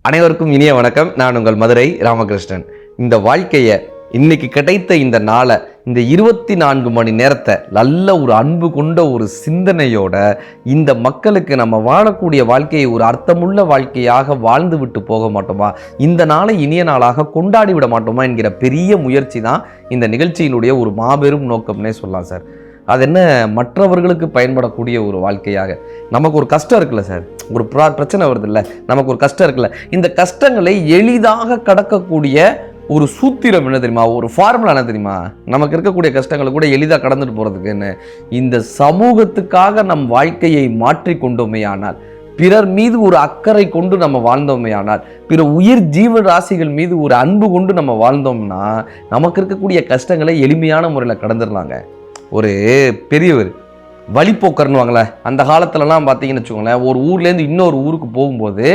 அனைவருக்கும் இனிய வணக்கம். நான் உங்கள் மதுரை ராமகிருஷ்ணன். இந்த வாழ்க்கையை இன்னைக்கு கிடைத்த இந்த நாளை, இந்த 24 மணி நேரத்தை நல்ல ஒரு அன்பு கொண்ட ஒரு சிந்தனையோட இந்த மக்களுக்கு நம்ம வாழக்கூடிய வாழ்க்கையை ஒரு அர்த்தமுள்ள வாழ்க்கையாக வாழ்ந்து விட்டு போக மாட்டோமா, இந்த நாளை இனிய நாளாக கொண்டாடி விட மாட்டோமா என்கிற பெரிய முயற்சி தான் இந்த நிகழ்ச்சியினுடைய ஒரு மாபெரும் நோக்கம்னே சொல்லலாம் சார். அது என்ன, மற்றவர்களுக்கு பயன்படக்கூடிய ஒரு வாழ்க்கையாக. நமக்கு ஒரு கஷ்டம் இருக்குல்ல சார், ஒரு பிரச்சனை வருது இல்லை, நமக்கு ஒரு கஷ்டம் இருக்குல்ல, இந்த கஷ்டங்களை எளிதாக கடக்கக்கூடிய ஒரு சூத்திரம் என்ன தெரியுமா, ஒரு ஃபார்முலா என்ன தெரியுமா, நமக்கு இருக்கக்கூடிய கஷ்டங்களை கூட எளிதாக கடந்துட்டு போகிறதுக்கு என்ன, இந்த சமூகத்துக்காக நம் வாழ்க்கையை மாற்றி கொண்டோமே ஆனால், பிறர் மீது ஒரு அக்கறை கொண்டு நம்ம வாழ்ந்தோமே ஆனால், பிற உயிர் ஜீவ ராசிகள் மீது ஒரு அன்பு கொண்டு நம்ம வாழ்ந்தோம்னா நமக்கு இருக்கக்கூடிய கஷ்டங்களை எளிமையான முறையில் கடந்துடலாங்க. ஒரு பெரியவர் வழிப்போக்கர்னுவாங்களே, அந்த காலத்துலலாம் பார்த்தீங்கன்னு வச்சுக்கோங்களேன், ஒரு ஊர்லேருந்து இன்னொரு ஊருக்கு போகும்போது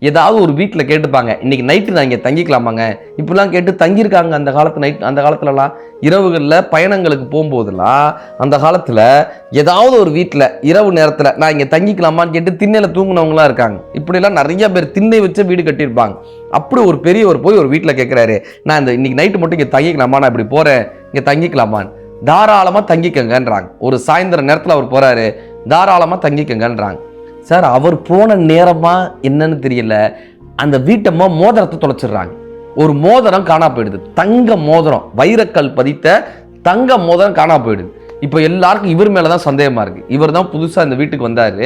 ஏதாவது ஒரு வீட்டில் கேட்டுப்பாங்க, இன்றைக்கி நைட்டு நான் இங்கே தங்கிக்கலாமாங்க, இப்படிலாம் கேட்டு தங்கியிருக்காங்க அந்த காலத்து நைட். அந்த காலத்துலலாம் இரவுகளில் பயணங்களுக்கு போகும்போதெல்லாம் அந்த காலத்தில் ஏதாவது ஒரு வீட்டில் இரவு நேரத்தில் நான் இங்கே தங்கிக்கலாமான்னு கேட்டு திண்ணையில் தூங்கினவங்களாம் இருக்காங்க. இப்படிலாம் நிறைய பேர் திண்ணை வச்சு வீடு கட்டியிருப்பாங்க. அப்படி ஒரு பெரியவர் போய் ஒரு வீட்டில் கேட்குறாரு, நான் இந்த இன்றைக்கி நைட்டு மட்டும் இங்கே தங்கிக்கலாமா, நான் இப்படி போகிறேன், இங்கே தங்கிக்கலாமான்னு. தாராளமாக தங்கிக்கங்கன்றாங்க. ஒரு சாயந்தர நேரத்தில் அவர் போகிறாரு, தாராளமாக தங்கிக்கங்கன்றாங்க. சார், அவர் போன நேரமா என்னன்னு தெரியல, அந்த வீட்டம்மா மோதிரத்தை தொலைச்சிடுறாங்க. ஒரு மோதிரம் காணா போயிடுது, தங்க மோதிரம், வைரக்கல் பதித்த தங்க மோதிரம் காணா போயிடுது. இப்போ எல்லாருக்கும் இவர் மேலே தான் சந்தேகமாக இருக்குது. இவர் தான் புதுசாக இந்த வீட்டுக்கு வந்தார்,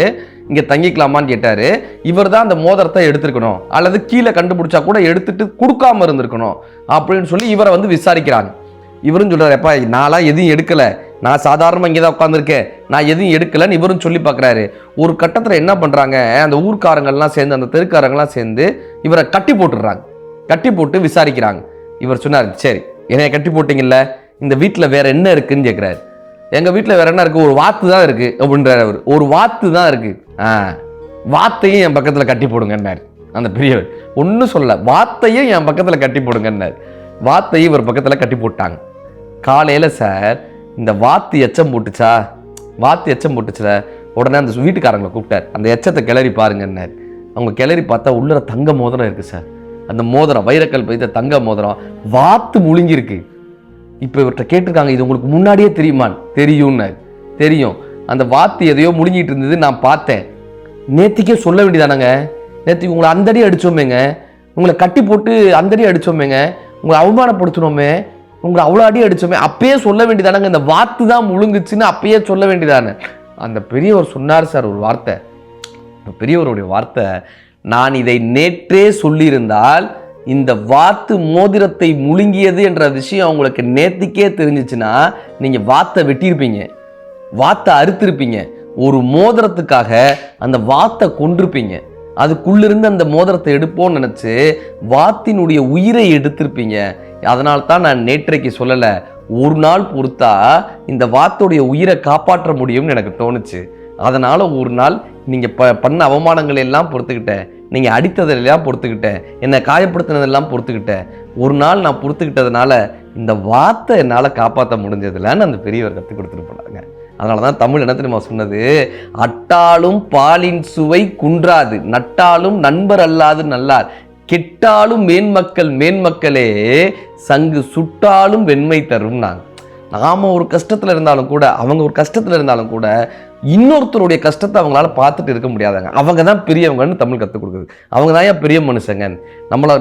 இங்கே தங்கிக்கலாமான்னு கேட்டார், இவர் தான் அந்த மோதிரத்தை எடுத்துருக்கணும், அல்லது கீழே கண்டுபிடிச்சா கூட எடுத்துட்டு கொடுக்காம இருந்திருக்கணும் அப்படின்னு சொல்லி இவரை வந்து விசாரிக்கிறாங்க. இவரும் சொல்றாரு, எப்பா நான்லாம் எதையும் எடுக்கலை, நான் சாதாரணமாக இங்கே தான் உட்காந்துருக்கேன், நான் எதையும் எடுக்கலைன்னு இவரும் சொல்லி பார்க்குறாரு. ஒரு கட்டத்தில் என்ன பண்ணுறாங்க, அந்த ஊர்க்காரங்கள்லாம் சேர்ந்து, அந்த தெருக்காரங்கள்லாம் சேர்ந்து இவரை கட்டி போட்டுடுறாங்க. கட்டி போட்டு விசாரிக்கிறாங்க. இவர் சொன்னார், சரி என்னைய கட்டி போட்டிங்கல்ல, இந்த வீட்டில் வேற என்ன இருக்குன்னு கேட்குறாரு. எங்கள் வீட்டில் வேற என்ன இருக்குது, ஒரு வாத்து தான் இருக்குது அப்படின்றாரு அவர். ஒரு வாத்து தான் இருக்குது, வாத்தையும் என் பக்கத்தில் கட்டி போடுங்கன்னாரு அந்த பெரியவர். ஒன்றும் சொல்லலை, வாத்தையும் என் பக்கத்தில் கட்டி போடுங்கன்னாரு. வாத்தையும் இவர் பக்கத்தில் கட்டி போட்டாங்க. காலையில் சார் இந்த வாத்து எச்சம் போட்டுச்சுல, உடனே அந்த வீட்டுக்காரங்களை கூப்பிட்டார், அந்த எச்சத்தை கிளறி பாருங்கன்னார். அவங்க கிளறி பார்த்தா உள்ளர தங்க மோதிரம் இருக்குது சார். அந்த மோதிரம் வைரக்கல் பதித்த தங்க மோதிரம் வாத்து முழுங்கிருக்கு. இப்போ இவர்கிட்ட கேட்டிருக்காங்க, இது உங்களுக்கு முன்னாடியே தெரியுமான்னு. தெரியும்னார். தெரியும், அந்த வாத்து எதையோ முழுங்கிட்டு இருந்தது, நான் பார்த்தேன். நேத்திக்கே சொல்ல வேண்டியதானங்க, நேற்றுக்கு உங்களை அந்தடி அடித்தோமேங்க, உங்களை கட்டி போட்டு அந்தடி அடித்தோமேங்க, உங்களை அவமானப்படுத்தணுமே, உங்களை அவ்வளோ அடி அடித்தோமே, அப்பயே சொல்ல வேண்டியதானங்க, இந்த வாத்து தான் முழுங்குச்சுன்னு அப்பயே சொல்ல வேண்டியதானே. அந்த பெரியவர் சொன்னார் சார் ஒரு வார்த்தை, பெரியவருடைய வார்த்தை, நான் இதை நேற்றே சொல்லியிருந்தால் இந்த வாத்து மோதிரத்தை முழுங்கியது என்ற விஷயம் உங்களுக்கு நேத்திக்கே தெரிஞ்சிச்சுன்னா நீங்கள் வாத்தை வெட்டியிருப்பீங்க, வாத்தை அறுத்திருப்பீங்க, ஒரு மோதிரத்துக்காக அந்த வாத்தை கொண்டிருப்பீங்க, அதுக்குள்ளிருந்து அந்த மோதிரத்தை எடுப்போன்னு நினச்சி வாத்தினுடைய உயிரை எடுத்திருப்பீங்க. அதனால தான் நான் நேற்றைக்கு சொல்லலை, ஒரு நாள் பொறுத்தா இந்த வாத்துடைய உயிரை காப்பாற்ற முடியும்னு எனக்கு தோணுச்சு. அதனால் ஒரு நாள் நீங்கள் பண்ண அவமானங்கள் எல்லாம் பொறுத்துக்கிட்டேன், நீங்கள் அடித்ததெல்லாம் பொறுத்துக்கிட்டேன், என்னை காயப்படுத்தினதெல்லாம் பொறுத்துக்கிட்டேன், ஒரு நாள் நான் பொறுத்துக்கிட்டதுனால இந்த வாத்தை என்னால் காப்பாற்ற முடிஞ்சதில்லன்னு அந்த பெரியவர் கற்றுக் கொடுத்துட்டு போனாங்க. அதனால தான் தமிழ் என்ன தெரியுமா சொன்னது, அட்டாலும் பாலின் சுவை குன்றாது, நட்டாலும் நண்பர் அல்லாது நல்லார், கெட்டாலும் மேன்மக்களே சங்கு சுட்டாலும் வெண்மை தரும். நாம ஒரு கஷ்டத்தில் இருந்தாலும் கூட, அவங்க ஒரு கஷ்டத்தில் இருந்தாலும் கூட, இன்னொருத்தருடைய கஷ்டத்தை அவங்களால பார்த்துட்டு இருக்க முடியாதாங்க. அவங்க தான் பெரியவங்கன்னு தமிழ் கற்றுக் கொடுக்குது. அவங்க தான் ஏன் பெரிய மனுஷங்க.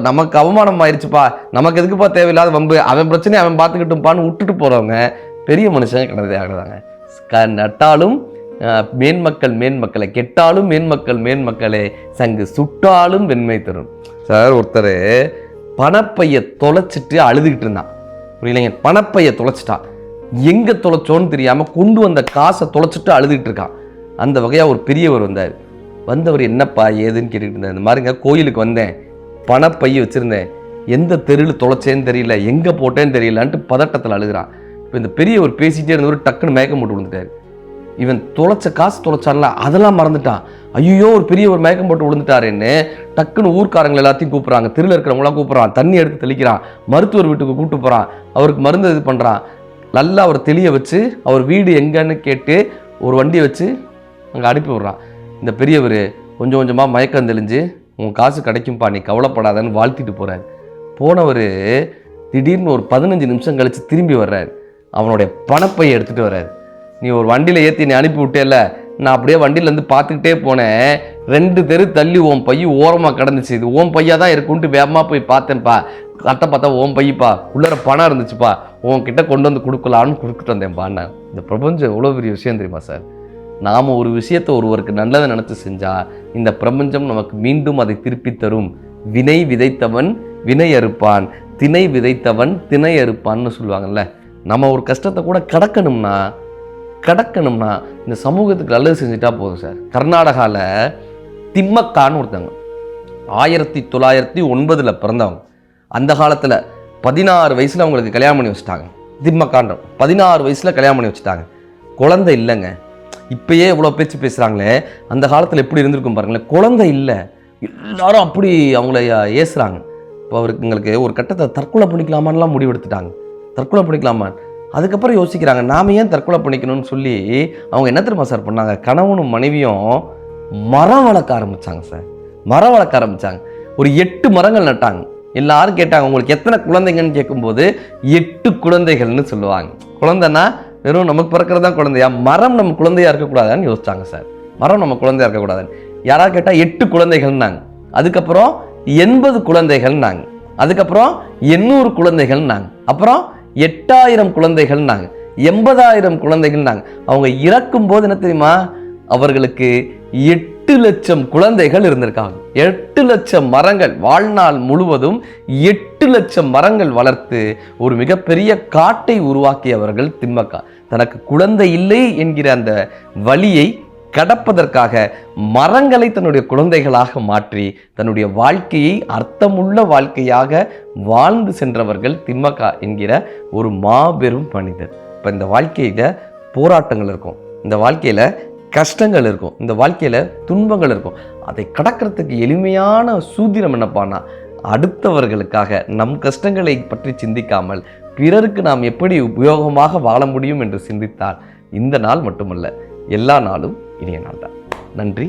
நமக்கு அவமானம் ஆயிடுச்சுப்பா, நமக்கு எதுக்குப்பா தேவையில்லாத வம்பு, அவன் பிரச்சனையை அவன் பார்த்துக்கிட்டுப்பான்னு விட்டுட்டு போகிறவங்க பெரிய மனுஷங்க கிடையாது ஆகுதாங்க. நட்டாலும் மேன்மக்களே, கெட்டாலும் மேன்மக்களே சங்கு சுட்டாலும் வெண்மை தரும். சார், ஒருத்தர் பணப்பையை தொலைச்சிட்டு அழுதுகிட்டு இருந்தான், புரியலைங்க, பணப்பையை தொலைச்சிட்டான், எங்கே தொலைச்சோன்னு தெரியாமல் கொண்டு வந்த காசை தொலைச்சிட்டு அழுதுகிட்டு இருக்கான். அந்த வகையாக ஒரு பெரியவர் வந்தவர் என்னப்பா ஏதுன்னு கேட்டுக்கிட்டு இருந்தார். இந்த மாதிரிங்க, கோயிலுக்கு வந்தேன், பணப்பையை வச்சுருந்தேன், எந்த தெருவில் தொலைச்சேன்னு தெரியல, எங்கே போட்டேன்னு தெரியலான்ட்டு பதட்டத்தில் அழுகிறான். இப்போ இந்த பெரியவர் பேசிகிட்டே இருந்தவர் டக்குன்னு மயக்கம் போட்டு விழுந்துட்டார். இவன் தொலைச்ச காசு தொலைச்சான்ல அதெல்லாம் மறந்துட்டான். ஐயோ, ஒரு பெரியவர் மயக்கம் போட்டு விழுந்துட்டாருன்னு டக்குன்னு ஊர்க்காரங்களை எல்லாத்தையும் கூப்பிட்றாங்க, தெருவில் இருக்கிறவங்களாம் கூப்பிட்றான், தண்ணி எடுத்து தெளிக்கிறான், மருத்துவர் வீட்டுக்கு கூப்பிட்டு போகிறான், அவருக்கு மருந்து இது பண்ணுறான், நல்லா அவர் தெளிய வச்சு அவர் வீடு எங்கன்னு கேட்டு ஒரு வண்டியை வச்சு அங்கே அனுப்பி விட்றான். இந்த பெரியவர் கொஞ்சம் கொஞ்சமாக மயக்கம் தெளிஞ்சு உன் காசு கிடைக்கும்பா, நீ கவலைப்படாதன்னு வாழ்த்திட்டு போகிறார். போனவர் திடீர்னு ஒரு 15 நிமிஷம் கழித்து திரும்பி வர்றார். அவனுடைய பணப்பையை எடுத்துகிட்டு வர்றார். நீ ஒரு வண்டியில் ஏற்றி நீ அனுப்பி விட்டேல, நான் அப்படியே வண்டியிலேருந்து பார்த்துக்கிட்டே போனேன், 2 தெரு தள்ளி உன் பைய ஓரமாக கிடந்துச்சு, இது ஓம் பையா தான் இருக்குன்ட்டு வேகமாக போய் பார்த்தேன்ப்பா, கரெக்டாக பார்த்தா ஓம் பையப்பா, உள்ளர பணம் இருந்துச்சுப்பா, உன்கிட்ட கொண்டு வந்து கொடுக்கலான்னு கொடுத்துட்டு வந்தேன்ப்பா. நான் இந்த பிரபஞ்சம் எவ்வளோ பெரிய விஷயம் தெரியுமா சார்? நாம் ஒரு விஷயத்தை ஒருவருக்கு நல்லதை நினச்சி செஞ்சால் இந்த பிரபஞ்சம் நமக்கு மீண்டும் அதை திருப்பி தரும். வினை விதைத்தவன் வினை அறுப்பான், திணை விதைத்தவன் திணை அறுப்பான்னு சொல்லுவாங்கல்ல. நம்ம ஒரு கஷ்டத்தை கூட கடக்கணும்னா இந்த சமூகத்துக்கு நல்லது செஞ்சுட்டா போதும் சார். கர்நாடகாவில் திம்மக்கான்னு ஒருத்தவங்க 1909 பிறந்தவங்க. அந்த காலத்தில் 16 வயசில் அவங்களுக்கு கல்யாணம் பண்ணி வச்சுட்டாங்க. திம்மக்காண்டம் 16 வயசில் கல்யாணம் பண்ணி வச்சுட்டாங்க. குழந்தை இல்லைங்க. இப்பயே இவ்வளோ பேச்சு பேசுகிறாங்களே, அந்த காலத்தில் எப்படி இருந்திருக்கும் பாருங்களேன். குழந்தை இல்லை, எல்லாரும் அப்படி அவங்கள ஏசுகிறாங்க. இப்போ அவருக்கு ஒரு கட்டத்தை தற்கொலை பண்ணிக்கலாமான்லாம் முடிவெடுத்துட்டாங்க. தற்கொலை பண்ணிக்கலாமா, அதுக்கப்புறம் யோசிக்கிறாங்க நாம் ஏன் தற்கொலை பண்ணிக்கணும்னு சொல்லி அவங்க என்ன தெரியுமா சார் பண்ணாங்க, கணவனும் மனைவியும் மரம் வளர்க்க ஆரம்பித்தாங்க சார். மரம் வளர்க்க ஆரம்பித்தாங்க. ஒரு 8 மரங்கள் நட்டாங்க. எல்லாரும் கேட்டாங்க உங்களுக்கு எத்தனை குழந்தைங்கன்னு கேட்கும்போது 8 குழந்தைகள்னு சொல்லுவாங்க. குழந்தைன்னா வெறும் நமக்கு பிறக்கிறது தான் குழந்தையா, மரம் நம்ம குழந்தையா இருக்கக்கூடாதான்னு யோசிச்சாங்க சார். மரம் நம்ம குழந்தையா இருக்கக்கூடாதுன்னு யாராவது கேட்டால் 8 குழந்தைகள்னாங்க. அதுக்கப்புறம் 80 குழந்தைகள்னாங்க. அதுக்கப்புறம் 800 குழந்தைகள்னாங்க. அப்புறம் 8000 குழந்தைகள்னாங்க. 80,000 குழந்தைகள்னாங்க. அவங்க இறக்கும் போது என்ன தெரியுமா, அவர்களுக்கு 8 லட்சம் குழந்தைகள் இருந்திருக்காங்க. 8 லட்சம் மரங்கள், வாழ்நாள் முழுவதும் 8 லட்சம் மரங்கள் வளர்த்து ஒரு மிகப்பெரிய காட்டை உருவாக்கியவர்கள் திம்மக்கா. தனக்கு குழந்தை இல்லை என்கிற அந்த வலியை கடப்பதற்காக மரங்களை தன்னுடைய குழந்தைகளாக மாற்றி தன்னுடைய வாழ்க்கையை அர்த்தமுள்ள வாழ்க்கையாக வாழ்ந்து சென்றவர்கள் திம்மக்கா என்கிற ஒரு மாபெரும் மனிதர். இப்போ இந்த வாழ்க்கையில் போராட்டங்கள் இருக்கும், இந்த வாழ்க்கையில் கஷ்டங்கள் இருக்கும், இந்த வாழ்க்கையில் துன்பங்கள் இருக்கும். அதை கடக்கிறதுக்கு எளிமையான சூத்திரம் என்னப்பானா, அடுத்தவர்களுக்காக நம் கஷ்டங்களை பற்றி சிந்திக்காமல் பிறருக்கு நாம் எப்படி உபயோகமாக வாழ முடியும் என்று சிந்தித்தால் இந்த நாள் மட்டுமல்ல, எல்லா நாளும் இனிய நாள் தான். நன்றி.